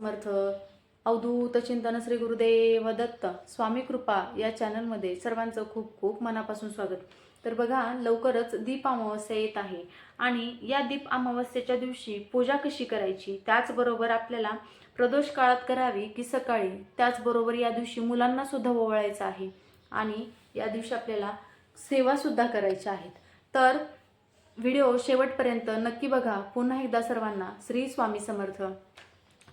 समर्थ. अवधूत चिंतन श्री गुरुदेव दत्त स्वामी कृपा या चॅनलमध्ये सर्वांचं खूप खूप मनापासून स्वागत. तर बघा, लवकरच दीप अमावस्या येत आहे आणि या दीप अमावस्येच्या दिवशी पूजा कशी करायची, त्याचबरोबर आपल्याला प्रदोष काळात करावी की सकाळी, त्याचबरोबर या दिवशी मुलांना सुद्धा ओवाळायचं आहे आणि या दिवशी आपल्याला सेवा सुद्धा करायच्या आहेत. तर व्हिडिओ शेवटपर्यंत नक्की बघा. पुन्हा एकदा सर्वांना श्री स्वामी समर्थ.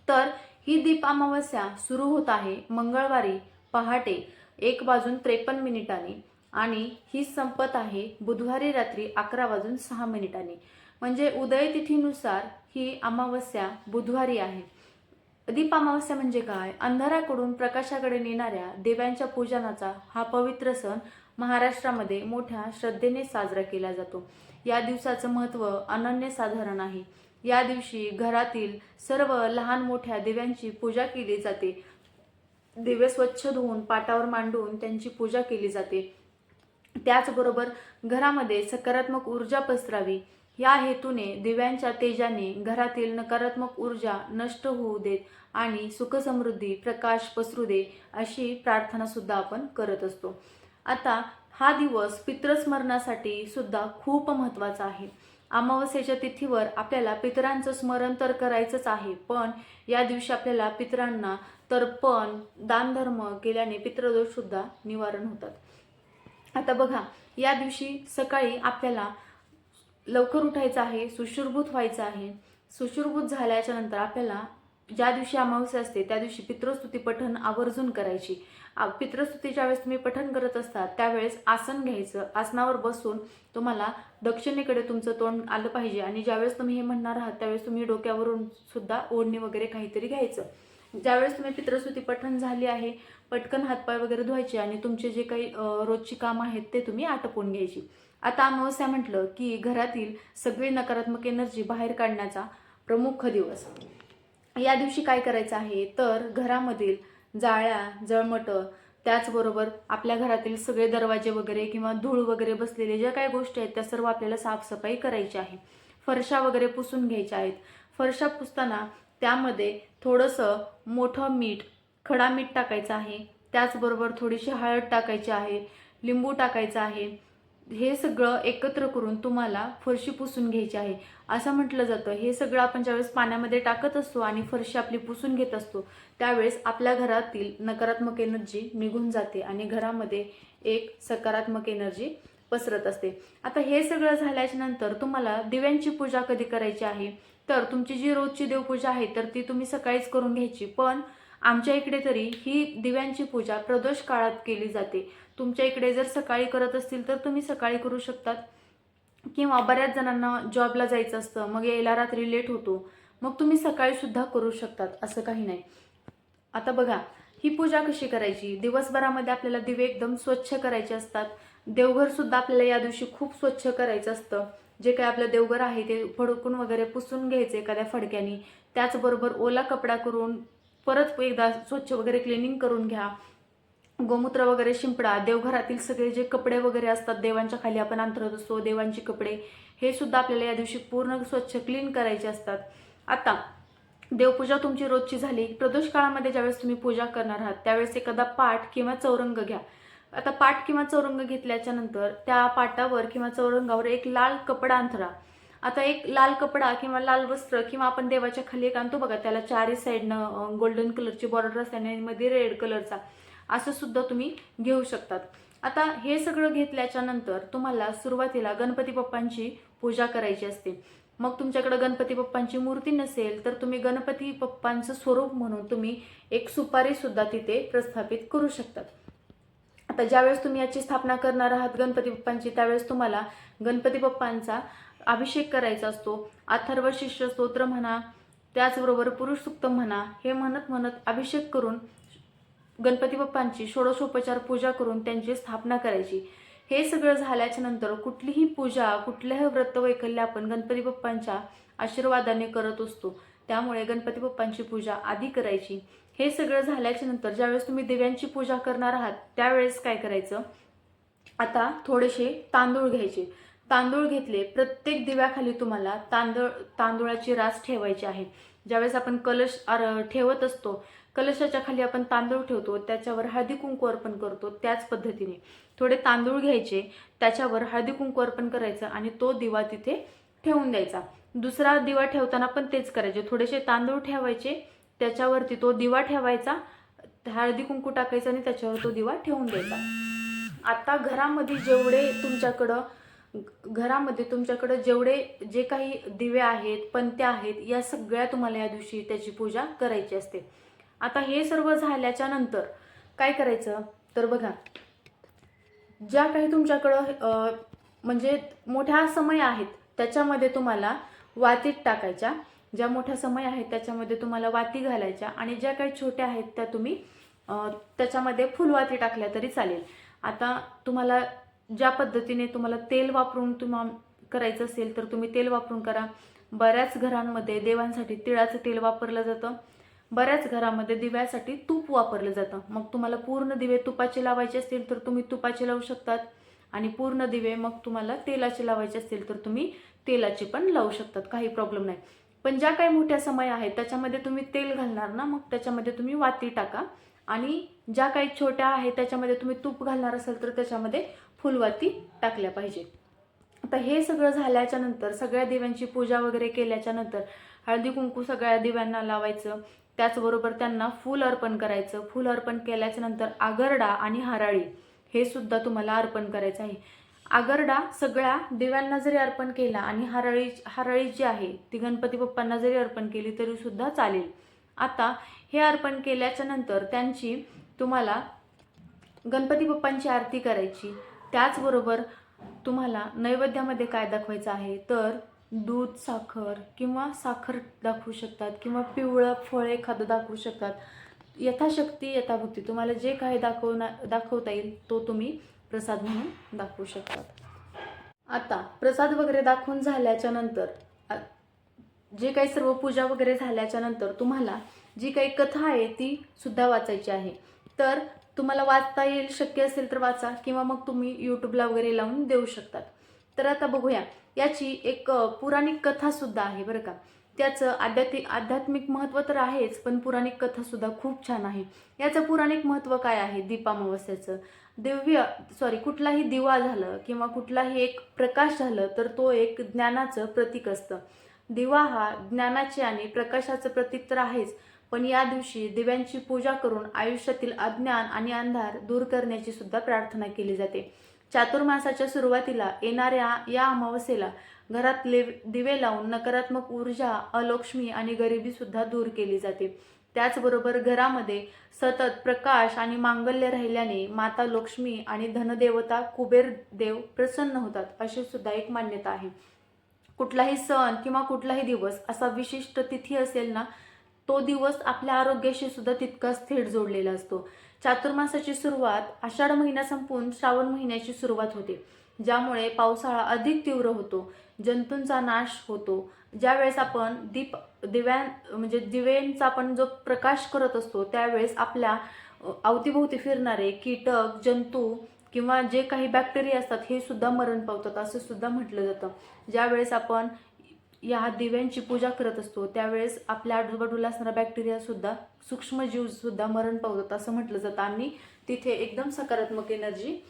तर ही दीप अमावस्या सुरू होत आहे मंगळवारी पहाटे 1:53 आणि ही संपत आहे बुधवारी रात्री 11:06. म्हणजे उदय तिथीनुसार ही अमावस्या बुधवारी आहे. दीप अमावस्या म्हणजे काय? अंधाराकडून प्रकाशाकडे नेणाऱ्या देवांच्या पूजनाचा हा पवित्र सण महाराष्ट्रामध्ये मोठ्या श्रद्धेने साजरा केला जातो. या दिवसाचं महत्त्व अनन्यसाधारण आहे. या दिवशी घरातील सर्व लहान मोठ्या देवांची पूजा केली जाते. दिवे स्वच्छ धुवून पाटावर मांडून त्यांची पूजा केली जाते. त्याचबरोबर घरामध्ये सकारात्मक ऊर्जा पसरावी या हेतूने दिव्यांच्या तेजाने घरातील नकारात्मक ऊर्जा नष्ट होऊ देत आणि सुखसमृद्धी प्रकाश पसरू दे अशी प्रार्थना सुद्धा आपण करत असतो. आता हा दिवस पितृस्मरणासाठी सुद्धा खूप महत्त्वाचा आहे. अमावस्येच्या तिथीवर आपल्याला पितरांचं स्मरण तर करायचंच आहे, पण या दिवशी आपल्याला पितरांना तर्पण दानधर्म केल्याने पितृदोष सुद्धा निवारण होतात. आता बघा, या दिवशी सकाळी आपल्याला लवकर उठायचं आहे, सुशुरभूत व्हायचं आहे. सुशुरभूत झाल्याच्या नंतर आपल्याला ज्या दिवशी अमावस्या असते त्या दिवशी पितृस्तुती पठण आवर्जून करायची. पितृस्तुतीच्या वेळेस तुम्ही पठण करत असतात त्यावेळेस आसन घ्यायचं. आसनावर बसून तुम्हाला दक्षिणेकडे तुमचं तोंड आलं पाहिजे आणि ज्यावेळेस तुम्ही हे म्हणणार आहात त्यावेळेस तुम्ही डोक्यावरून सुद्धा ओढणी वगैरे काहीतरी घ्यायचं. ज्यावेळेस तुम्ही पितृस्तुती पठण झाली आहे, पटकन हातपाय वगैरे धुवायचे आणि तुमचे जे काही रोजची कामं आहेत ते तुम्ही आटोपून घ्यायची. आता अमावस्या म्हटलं की घरातील सगळी नकारात्मक एनर्जी बाहेर काढण्याचा प्रमुख दिवस. या दिवशी काय करायचं आहे तर घरामधील जाळ्या जळमटं, त्याचबरोबर आपल्या घरातील सगळे दरवाजे वगैरे किंवा धूळ वगैरे बसलेले ज्या काही गोष्टी आहेत त्या सर्व आपल्याला साफसफाई करायची आहे. फरशा वगैरे पुसून घ्यायच्या आहेत. फरशा पुसताना त्यामध्ये थोडंसं मोठं मीठ, खडा मीठ टाकायचं आहे. त्याचबरोबर थोडीशी हळद टाकायची आहे, लिंबू टाकायचं आहे. हे सगळं एकत्र करून तुम्हाला फरशी पुसून घ्यायची आहे. असं म्हटलं जातं हे सगळं आपण ज्यावेळेस पाण्यामध्ये टाकत असतो आणि फरशी आपली पुसून घेत असतो त्यावेळेस आपल्या घरातील नकारात्मक एनर्जी निघून जाते आणि घरामध्ये एक सकारात्मक एनर्जी पसरत असते. आता हे सगळं झाल्याच्या नंतर तुम्हाला दिव्यांची पूजा कधी करायची आहे तर तुमची जी रोजची देवपूजा आहे तर ती तुम्ही सकाळीच करून घ्यायची. पण आमच्या इकडे तरी ही दिव्यांची पूजा प्रदोष काळात केली जाते. तुमच्या इकडे जर सकाळी करत असतील तर तुम्ही सकाळी करू शकतात किंवा बऱ्याच जणांना जॉबला जायचं असतं, मग यायला रात्री लेट होतो, मग तुम्ही सकाळी सुद्धा करू शकतात, असं काही नाही. आता बघा, ही पूजा कशी करायची. दिवसभरामध्ये आपल्याला दिवे एकदम स्वच्छ करायचे असतात. देवघर सुद्धा आपल्याला या दिवशी खूप स्वच्छ करायचं असतं. जे काही आपलं देवघर आहे ते फडकून वगैरे पुसून घ्यायचे एखाद्या फडक्याने. त्याचबरोबर ओला कपडा करून परत एकदा स्वच्छ वगैरे क्लिनिंग करून घ्या. गोमूत्र वगैरे शिंपडा. देवघरातील सगळे जे कपडे वगैरे असतात देवांच्या खाली आपण अंथरत असतो, देवांची कपडे, हे सुद्धा आपल्याला या दिवशी पूर्ण स्वच्छ क्लीन करायचे असतात. आता देवपूजा तुमची रोजची झाली. प्रदोष काळामध्ये ज्यावेळेस तुम्ही पूजा करणार आहात त्यावेळेस एखादा पाट किंवा चौरंग घ्या. आता पाट किंवा चौरंग घेतल्याच्या नंतर त्या पाटावर किंवा चौरंगावर एक लाल कपडा अंथरा. आता एक लाल कपडा किंवा लाल वस्त्र किंवा आपण देवाच्या खाली एक आणतो बघा, त्याला चारही साईडनं गोल्डन कलरची बॉर्डर असल्याने मध्ये रेड कलरचा, असं सुद्धा तुम्ही घेऊ शकतात. आता हे सगळं घेतल्याच्या नंतर तुम्हाला सुरुवातीला गणपती बाप्पांची पूजा करायची असते. मग तुमच्याकडे गणपती बाप्पांची मूर्ती नसेल तर तुम्ही गणपती बाप्पांचं स्वरूप म्हणून तुम्ही एक सुपारी सुद्धा तिथे प्रस्थापित करू शकतात. आता ज्यावेळेस तुम्ही याची स्थापना करणार आहात गणपती बाप्पांची त्यावेळेस तुम्हाला गणपती बाप्पांचा अभिषेक करायचा असतो. अथर्व शीर्ष स्तोत्र म्हणा, त्याचबरोबर पुरुष सूक्त म्हणा, हे म्हणत म्हणत अभिषेक करून गणपती बाप्पांची षोडशोपचार पूजा करून त्यांची स्थापना करायची. हे सगळं झाल्याच्या नंतर कुठलीही पूजा, कुठल्याही व्रतवैकल्य आपण गणपती बाप्पांच्या आशीर्वादाने करत असतो. त्यामुळे गणपती बाप्पांची पूजा आधी करायची. हे सगळं झाल्याच्या नंतर ज्यावेळेस तुम्ही दिव्यांची पूजा करणार आहात त्यावेळेस काय करायचं, आता थोडेसे तांदूळ घ्यायचे. तांदूळ घेतले, प्रत्येक दिव्याखाली तुम्हाला तांदळाची रास ठेवायची आहे. ज्यावेळेस आपण कलश ठेवत असतो, कलशाच्या खाली आपण तांदूळ ठेवतो, त्याच्यावर हळदी कुंकू अर्पण करतो, त्याच पद्धतीने थोडे तांदूळ घ्यायचे, त्याच्यावर हळदी कुंकू अर्पण करायचं आणि तो दिवा तिथे ठेवून द्यायचा. दुसरा दिवा ठेवताना पण तेच करायचे, थोडेसे तांदूळ ठेवायचे, त्याच्यावरती तो दिवा ठेवायचा, हळदी कुंकू टाकायचं आणि त्याच्यावर तो दिवा ठेवून द्यायचा. आता घरामध्ये तुमच्याकडं जेवढे जे काही दिवे आहेत, पणत्या आहेत, या सगळ्या तुम्हाला या दिवशी त्याची पूजा करायची असते. आता हे सर्व झाल्याच्या नंतर काय करायचं तर बघा, ज्या काही तुमच्याकडं म्हणजे मोठ्या समय आहेत त्याच्यामध्ये तुम्हाला वातीत टाकायच्या, ज्या मोठ्या समय आहेत त्याच्यामध्ये तुम्हाला वाती घालायच्या, आणि ज्या काही छोट्या आहेत त्या तुम्ही त्याच्यामध्ये फुलवाती टाकल्या तरी चालेल. आता तुम्हाला ज्या पद्धतीने तुम्हाला तेल वापरून करायचं असेल तर तुम्ही तेल वापरून करा. बऱ्याच घरांमध्ये देवांसाठी तिळाचं तेल वापरलं जातं, बऱ्याच घरामध्ये दिव्यासाठी तूप वापरलं जातं. मग तुम्हाला पूर्ण दिवे तुपाचे लावायचे असतील तर तुम्ही तुपाचे लावू शकतात, आणि पूर्ण दिवे मग तुम्हाला तेलाचे लावायचे असतील तर तुम्ही तेलाचे पण लावू शकतात, काही प्रॉब्लेम नाही. पण ज्या काही मोठ्या समय आहेत त्याच्यामध्ये तुम्ही तेल घालणार ना, मग त्याच्यामध्ये तुम्ही वाती टाका, आणि ज्या काही छोट्या आहेत त्याच्यामध्ये तुम्ही तूप घालणार असाल तर त्याच्यामध्ये फुलवाती टाकल्या पाहिजे. आता हे सगळं झाल्याच्या नंतर, सगळ्या दिव्यांची पूजा वगैरे केल्याच्या नंतर हळदी कुंकू सगळ्या दिव्यांना लावायचं, त्याचबरोबर त्यांना फूल अर्पण करायचं. फूल अर्पण केल्याच्या नंतर आगरडा आणि हराळी हे सुद्धा तुम्हाला अर्पण करायचं आहे. आगरडा सगळ्या दिव्यांना जरी अर्पण केला आणि हराळी जी आहे ती गणपती बाप्पांना जरी अर्पण केली तरी सुद्धा चालेल. आता हे अर्पण केल्याच्या नंतर त्यांची तुम्हाला गणपती बाप्पांची आरती करायची. त्याचबरोबर तुम्हाला नैवेद्यामध्ये काय दाखवायचं आहे तर दूध, साखर किंवा साखर दाखवू शकतात, किंवा पिवळं फळ एखादं दाखवू शकतात. यथाशक्ती यथाभक्ती तुम्हाला जे काही दाखवता येईल तो तुम्ही प्रसाद म्हणून दाखवू शकतात. आता प्रसाद वगैरे दाखवून झाल्याच्या नंतर, जे काही सर्व पूजा वगैरे झाल्याच्या नंतर तुम्हाला जी काही कथा आहे ती सुद्धा वाचायची आहे. तर तुम्हाला वाचता येईल, शक्य असेल तर वाचा, किंवा मग तुम्ही यूट्यूबला वगैरे लावून देऊ शकतात. तर आता बघूया, याची एक पुराणिक कथा सुद्धा आहे बरं का. त्याचं आध्यात्मिक महत्त्व तर आहेच, पण पुराणिक कथा सुद्धा खूप छान आहे. याचं पुराणिक महत्त्व काय आहे, दीपामावस्याचं कुठलाही दिवा झालं किंवा कुठलाही एक प्रकाश झालं तर तो एक ज्ञानाचं प्रतीक असतं. दिवा हा ज्ञानाचे आणि प्रकाशाचं प्रतीक तर आहेच, पण या दिवशी दिव्यांची पूजा करून आयुष्यातील अज्ञान आणि अंधार दूर करण्याची सुद्धा प्रार्थना केली जाते. चातुर्मासाच्या सुरुवातीला येणाऱ्या या अमावस्येला घरात दिवे लावून नकारात्मक ऊर्जा, अलक्ष्मी आणि गरिबी सुद्धा दूर केली जाते. त्याचबरोबर घरामध्ये सतत प्रकाश आणि मांगल्य राहिल्याने माता लक्ष्मी आणि धनदेवता कुबेर देव प्रसन्न होतात, अशी सुद्धा एक मान्यता आहे. कुठलाही सण किंवा कुठलाही दिवस असा विशिष्ट तिथी असेल ना, तो दिवस आपल्या आरोग्याशी सुद्धा तितकाच थेट जोडलेला असतो. चातुर्मासाची सुरुवात आषाढ महिना संपून श्रावण महिन्याची सुरुवात होते, ज्यामुळे पावसाळा अधिक तीव्र होतो, जंतूंचा नाश होतो. ज्यावेळेस आपण दिव्यांचा आपण जो प्रकाश करत असतो त्यावेळेस आपल्या अवतीभोवती फिरणारे कीटक, जंतू किंवा जे काही बॅक्टेरिया असतात हे सुद्धा मरण पावतात असं सुद्धा म्हटलं जातं. ज्यावेळेस आपण या दिव्यांची पूजा करत असतो त्यावेळेस आपल्या आजूबाजूला असणारा बॅक्टेरिया सुद्धा, सूक्ष्मजीव सुद्धा मरण पावतात असं म्हटलं जातं, आणि तिथे एकदम सकारात्मक एनर्जी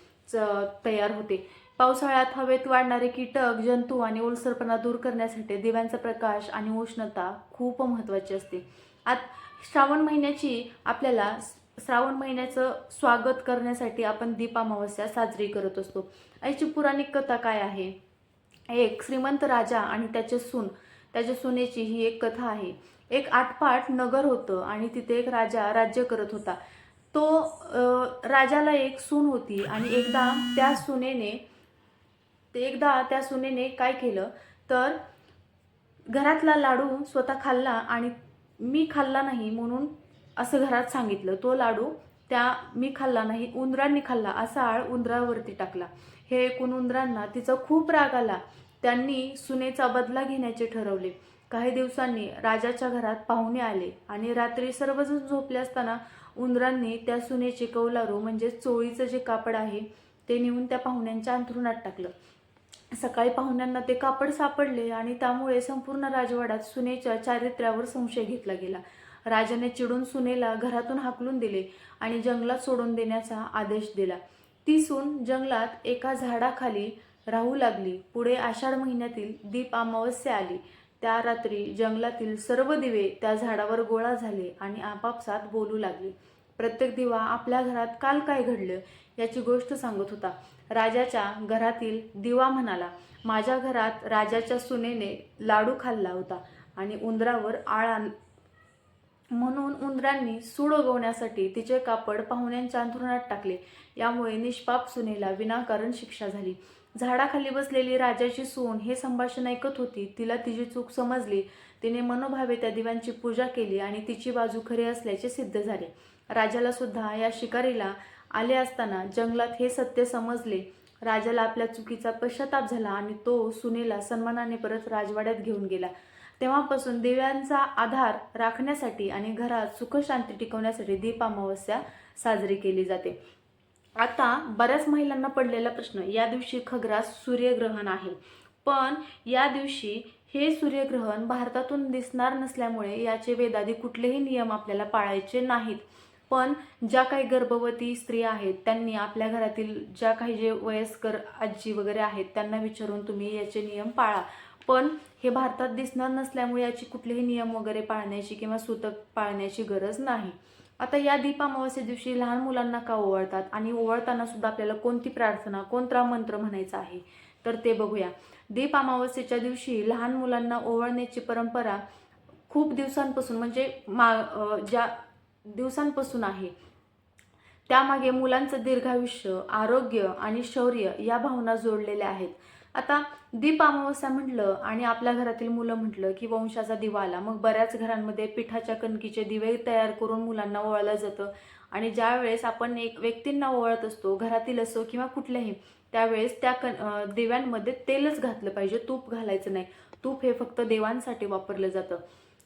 तयार होते. पावसाळ्यात हवेत वाढणारे कीटक, जंतू आणि ओलसरपणा दूर करण्यासाठी दिव्यांचा प्रकाश आणि उष्णता खूप महत्त्वाची असते. श्रावण महिन्याचं स्वागत करण्यासाठी आपण दीपामावस्या साजरी करत असतो. याची पुराणिक कथा काय आहे, एक श्रीमंत राजा आणि त्याच्या सुनेची ही एक कथा आहे. एक आटपाट नगर होतं आणि तिथे एक राजा राज्य करत होता. राजाला एक सून होती, आणि एकदा त्या सुनेने काय केलं तर घरातला लाडू स्वतः खाल्ला आणि मी खाल्ला नाही म्हणून असं घरात सांगितलं. तो लाडू मी खाल्ला नाही, उंदरांनी खाल्ला असा आळ उंदरावरती टाकला. हे ऐकून उंदरांना तिचा खूप राग आला. त्यांनी सुनेचा बदला घेण्याचे ठरवले. काही दिवसांनी राजाच्या घरात पाहुणे आले आणि रात्री सर्वजण झोपले असताना उंदरांनी त्या सुनेचे कौलारू म्हणजे चोळीचं जे कापड आहे ते नेऊन त्या पाहुण्यांच्या अंथरुणात टाकलं. सकाळी पाहुण्यांना ते कापड सापडले आणि त्यामुळे संपूर्ण राजवाड्यात सुनेच्या चारित्र्यावर संशय घेतला गेला. राजाने चिडून सुनेला घरातून हाकलून दिले आणि जंगलात सोडून देण्याचा आदेश दिला. ती सून जंगलात एका झाडाखाली राहू लागली. पुढे आषाढ महिन्यातील दीप अमावस्या आली. त्या रात्री जंगलातील सर्व दिवे त्या झाडावर गोळा झाले आणि आपापसात बोलू लागले. प्रत्येक दिवा आपल्या घरात काल काय घडलं याची गोष्ट सांगत होता. राजाच्या घरातील दिवा म्हणाला, माझ्या घरात राजाच्या सुनेने लाडू खाल्ला होता आणि उंदरावर आळा म्हणून उंदरांनी सूड उगवण्यासाठी तिचे कापड पाहुण्यांच्या अंथरुणात टाकले. यामुळे निष्पाप सुनेला विनाकारण शिक्षा झाली. झाडाखाली बसलेली राजाची सून हे संभाषण ऐकत होती. तिला तिची चूक समजली. तिने मनोभावे त्या दिव्यांची पूजा केली आणि तिची बाजू खरी असल्याचे सिद्ध झाले. राजाला सुद्धा या शिकारीला आले असताना जंगलात हे सत्य समजले. राजाला आपल्या चुकीचा पश्चाताप झाला आणि तो सुनेला सन्मानाने परत राजवाड्यात घेऊन गेला. तेव्हापासून दिव्यांचा आधार राखण्यासाठी आणि घरात सुखशांती टिकवण्यासाठी दीप अमावस्या साजरी केली जाते. आता बऱ्याच महिलांना पडलेला प्रश्न, या दिवशी खग्रास सूर्यग्रहण आहे, पण या दिवशी हे सूर्यग्रहण भारतातून दिसणार नसल्यामुळे याचे वेदादी कुठलेही नियम आपल्याला पाळायचे नाहीत. पण ज्या काही गर्भवती स्त्रिया आहेत त्यांनी आपल्या घरातील ज्या काही जे वयस्कर आजी वगैरे आहेत त्यांना विचारून तुम्ही याचे नियम पाळा. पण हे भारतात दिसणार नसल्यामुळे याची कुठलेही नियम वगैरे पाळण्याची किंवा सूतक पाळण्याची गरज नाही. आता या दीप अमावस्ये दिवशी लहान मुलांना का ओवाळतात आणि ओवाळताना सुद्धा आपल्याला कोणती प्रार्थना कोणता मंत्र म्हणायचा आहे तर ते बघूया. दीप अमावस्येच्या दिवशी लहान मुलांना ओवाळण्याची परंपरा खूप दिवसांपासून म्हणजे ज्या दिवसांपासून आहे. त्यामागे मुलांचं दीर्घायुष्य, आरोग्य आणि शौर्य या भावना जोडलेल्या आहेत. आता दीप अमावस्या म्हटलं आणि आपल्या घरातील मुलं म्हटलं की वंशाचा दिवा आला. मग बऱ्याच घरांमध्ये पिठाच्या कणकीचे दिवे तयार करून मुलांना ओवाळलं जातं आणि ज्या वेळेस आपण एक व्यक्तींना ओवाळत असतो, घरातील असो किंवा कुठल्याही, त्यावेळेस त्या दिव्यांमध्ये तेलच घातलं पाहिजे, तूप घालायचं नाही. तूप हे फक्त देवांसाठी वापरलं जातं.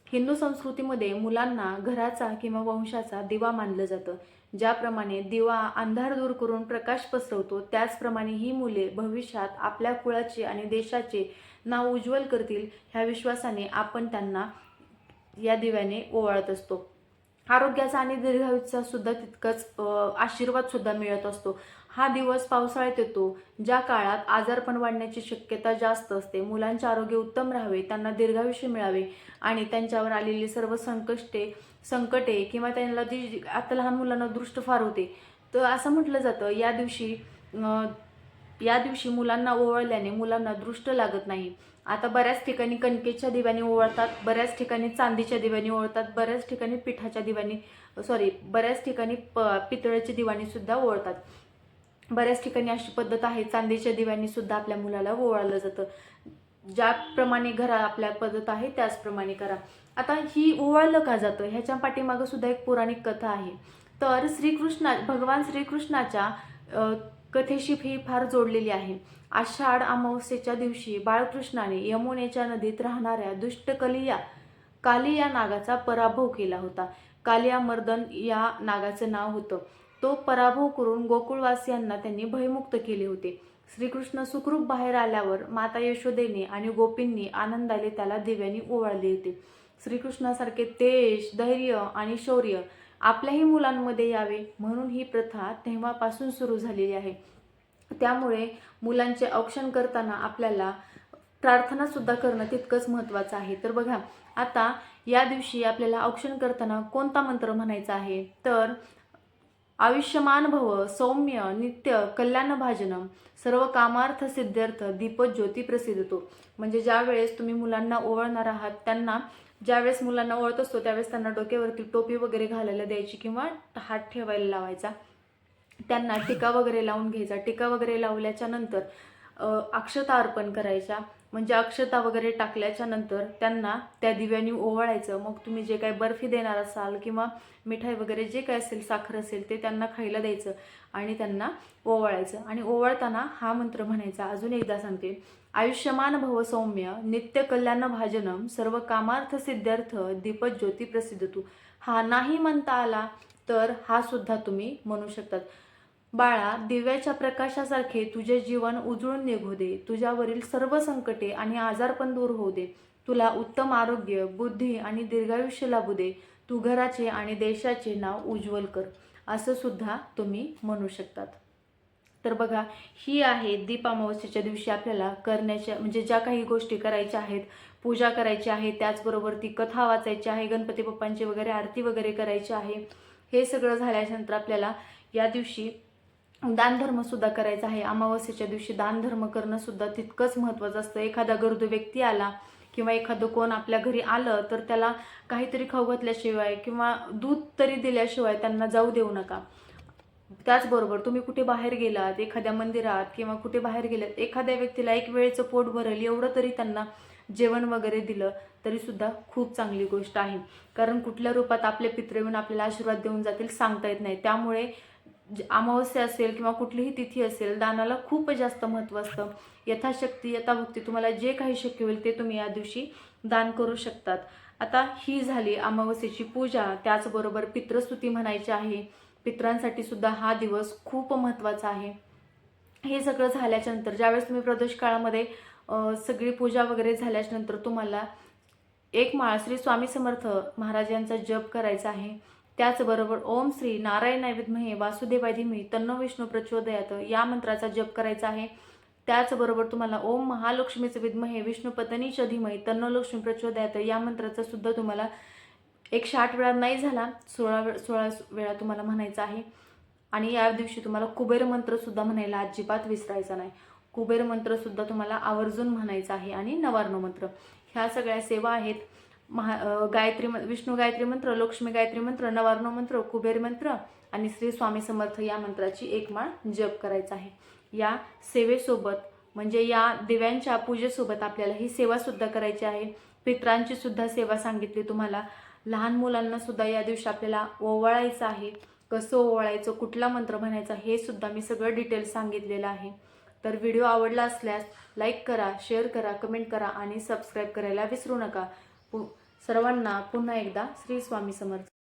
हिंदू संस्कृतीमध्ये मुलांना घराचा किंवा वंशाचा दिवा मानलं जातं. ज्याप्रमाणे दिवा अंधार दूर करून प्रकाश पसरवतो, त्याचप्रमाणे ही मुले भविष्यात आपल्या कुळाचे आणि देशाचे नाव उज्ज्वल करतील ह्या विश्वासाने आपण त्यांना या दिव्याने ओवाळत असतो. आरोग्याचा आणि दीर्घायुष्याचा सुद्धा तितकंच आशीर्वाद सुद्धा मिळत असतो. हा दिवस पावसाळ्यात येतो, ज्या काळात आजारपण वाढण्याची शक्यता जास्त असते. मुलांचे आरोग्य उत्तम राहावे, त्यांना दीर्घायुष्य मिळावे आणि त्यांच्यावर आलेली सर्व संकटे किंवा त्यांना जी आता लहान मुलांना दृष्ट फार होते, तर असं म्हटलं जातं या दिवशी मुलांना ओवाळल्याने मुलांना दृष्ट लागत नाही. आता बऱ्याच ठिकाणी कणकेच्या दिव्याने ओवाळतात, बऱ्याच ठिकाणी चांदीच्या दिव्याने ओवाळतात, बऱ्याच ठिकाणी बऱ्याच ठिकाणी पितळेच्या दिव्याने सुद्धा ओवाळतात. बऱ्याच ठिकाणी अशी पद्धत आहे, चांदीच्या दिव्यांनी सुद्धा आपल्या मुलाला ओवाळलं जातं. ज्याप्रमाणे घरा आपल्या पद्धत आहे त्याचप्रमाणे करा. आता ही ओवाळलं का जातं ह्याच्या पाठीमागं सुद्धा एक पौराणिक कथा आहे. तर भगवान श्रीकृष्णाच्या कथेशी ही फार जोडलेली आहे. आषाढ अमावस्येच्या दिवशी बाळकृष्णाने यमुनेच्या नदीत राहणाऱ्या दुष्ट काली या नागाचा पराभव केला होता. कालिया मर्दन या नागाचं नाव होतं. तो पराभव करून गोकुळवासियांना त्यांनी भयमुक्त केले होते. श्रीकृष्ण सुखरूप बाहेर आल्यावर माता यशोदेने आणि गोपींनी आनंदाने त्याला दिव्यांनी ओवाळले होते. श्रीकृष्णासारखे तेज, धैर्य आणि शौर्य आपल्याही मुलांमध्ये यावे म्हणून ही प्रथा तेव्हापासून सुरू झालेली आहे. त्यामुळे मुलांचे औक्षण करताना आपल्याला प्रार्थना सुद्धा करणं तितकंच महत्त्वाचं आहे. तर बघा, आता या दिवशी आपल्याला औक्षण करताना कोणता मंत्र म्हणायचा आहे तर आयुष्यमान भव सौम्य नित्य कल्याण भाजनम सर्व कामार्थ सिद्ध्यर्थ दीपज्योती प्रसिद्धतो. म्हणजे ज्या वेळेस तुम्ही मुलांना ओवाळणार आहात त्यांना ज्यावेळेस मुलांना ओवाळत असतो त्यावेळेस त्यांना डोक्यावरती टोपी वगैरे घालायला द्यायची किंवा हात ठेवायला लावायचा. त्यांना टीका वगैरे लावून घ्यायचा. टीका वगैरे लावल्याच्या नंतर अक्षता अर्पण करायच्या. म्हणजे अक्षता वगैरे टाकल्याच्या नंतर त्यांना त्या दिव्यांनी ओवाळायचं. मग तुम्ही जे काही बर्फी देणार असाल किंवा मिठाई वगैरे जे काय असेल, साखर असेल, ते त्यांना खायला द्यायचं आणि त्यांना ओवाळायचं. आणि ओवाळताना हा मंत्र म्हणायचा. अजून एकदा सांगते, आयुष्यमान भव सौम्य नित्य कल्याण भाजनम सर्व कामार्थ सिद्ध्यर्थ दीपज्योती प्रसिद्धतू. हा नाही म्हणता आला तर हा सुद्धा तुम्ही म्हणू शकतात. बाळा, दिव्याच्या प्रकाशासारखे तुझे जीवन उजळून निघू दे. तुझ्यावरील सर्व संकटे आणि आजारपण दूर होऊ दे. तुला उत्तम आरोग्य, बुद्धी आणि दीर्घायुष्य लाभू दे. तू घराचे आणि देशाचे नाव उज्ज्वल कर, असं सुद्धा तुम्ही म्हणू शकतात. तर बघा, ही आहे दीप अमावस्येच्या दिवशी आपल्याला करण्याच्या म्हणजे ज्या काही गोष्टी करायच्या आहेत, पूजा करायची आहे, त्याचबरोबर ती कथा वाचायची आहे, गणपती बाप्पांची वगैरे आरती वगैरे करायची आहे. हे सगळं झाल्यानंतर आपल्याला या दिवशी दानधर्म सुद्धा करायचा आहे. अमावस्येच्या दिवशी दानधर्म करणं सुद्धा तितकंच महत्त्वाचं असतं. एखादा गरजू व्यक्ती आला किंवा एखादं कोण आपल्या घरी आलं तर त्याला काहीतरी खाऊ घातल्याशिवाय किंवा दूध तरी दिल्याशिवाय त्यांना जाऊ देऊ नका. त्याचबरोबर तुम्ही कुठे बाहेर गेलात, एखाद्या मंदिरात किंवा कुठे बाहेर गेलात, एखाद्या व्यक्तीला एक वेळेचं पोट भरेल एवढं तरी त्यांना जेवण वगैरे दिलं तरी सुद्धा खूप चांगली गोष्ट आहे. कारण कुठल्या रूपात आपले पितृ येऊन आपल्याला आशीर्वाद देऊन जातील सांगता येत नाही. त्यामुळे अमावस्या असेल किंवा कुठलीही तिथी असेल, दानाला खूप जास्त महत्त्व असतं. यथाशक्ती यथाभक्ती तुम्हाला जे काही शक्य होईल ते तुम्ही या दिवशी दान करू शकतात. आता ही झाली अमावस्येची पूजा. त्याचबरोबर पितृस्तुती म्हणायची आहे. पितरांसाठी सुद्धा हा दिवस खूप महत्त्वाचा आहे. हे सगळं झाल्याच्या नंतर ज्यावेळेस तुम्ही प्रदोष काळामध्ये सगळी पूजा वगैरे झाल्याच्या नंतर तुम्हाला एक माळ श्री स्वामी समर्थ महाराज यांचा जप करायचा आहे. त्याचबरोबर ओम श्री नारायणाय विद्महे वासुदेवाय धीमहि तन्नो विष्णू प्रचोदयात या मंत्राचा जप करायचा आहे. त्याचबरोबर तुम्हाला ओम महालक्ष्मीचे विद्महे विष्णुपत्नी च धीमहि तन्नो लक्ष्मी प्रचोदयात या मंत्राचा सुद्धा तुम्हाला 108 वेळा नाही झाला 16 वेळा तुम्हाला म्हणायचा आहे. आणि या दिवशी तुम्हाला कुबेर मंत्र सुद्धा म्हणायला अजिबात विसरायचा नाही. कुबेर मंत्र सुद्धा तुम्हाला आवर्जून म्हणायचा आहे. आणि नवार्णव मंत्र, ह्या सगळ्या सेवा आहेत. गायत्री विष्णू गायत्री मंत्र, लक्ष्मी गायत्री मंत्र, नवार्णव मंत्र, कुबेर मंत्र आणि श्री स्वामी समर्थ या मंत्राची एक माळ जप करायचा आहे. या सेवेसोबत म्हणजे या दिव्यांच्या पूजेसोबत आपल्याला ही सेवा सुद्धा करायची आहे. पितरांची सुद्धा सेवा सांगितली तुम्हाला. लहान मुलांना सुद्धा या दिवशी आपल्याला ओवाळायचं आहे. कसं ओवाळायचं, कुठला मंत्र म्हणायचा हे सुद्धा मी सगळं डिटेल्स सांगितलेलं आहे. तर व्हिडिओ आवडला असल्यास लाईक करा, शेअर करा, कमेंट करा आणि सबस्क्राईब करायला विसरू नका. सर्वांना पुन्हा एकदा श्री स्वामी समर्थ.